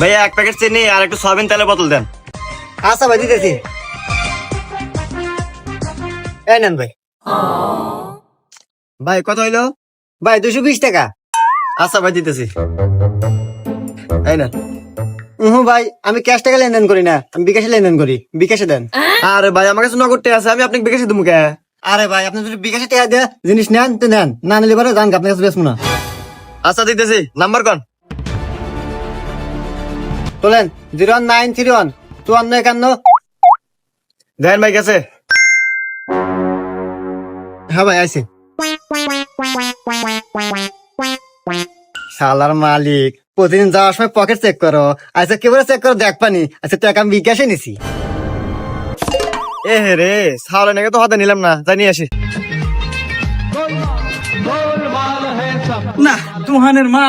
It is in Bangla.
ভাইয়া 1 প্যাকেট চিনি আর একটু সয়াবিন তেলের বোতল দেন। আচ্ছা ভাই দিতেছি। এই নেন ভাই। ভাই কত হইলো? ভাই 220 টাকা। আচ্ছা ভাই দিতেছি। এই না। ভাই আমি ক্যাশ টাকা লেনদেন করি না, আমি বিকাশে লেনদেন করি। বিকাশে দেন। আরে ভাই আমার কাছে নগদ টাকা আছে, আমি আপনাকে বিকাশে দেবো কে? আরে ভাই আপনি যদি বিকাশে টাকা দিয়ে জিনিস নেন তো নেন, না নিলে পরে জান আপনার কাছে বেচবো না। আচ্ছা দিতেছি, নাম্বার কোন? তোলেন 01931 5451। দেন ভাই গেছে। হ্যাঁ ভাই আইছি। শালার মালিক প্রতিদিন যাওয়ার সময় পকেট চেক করো, আচ্ছা কেবল চেক করো দেখ পানি। আচ্ছা টাকা আমি বিকাশে নিছি। এ হে রে, সাহলে নাকি তো হাতে নিলাম না, যাই নিয়ে আসি। না তুহানের মা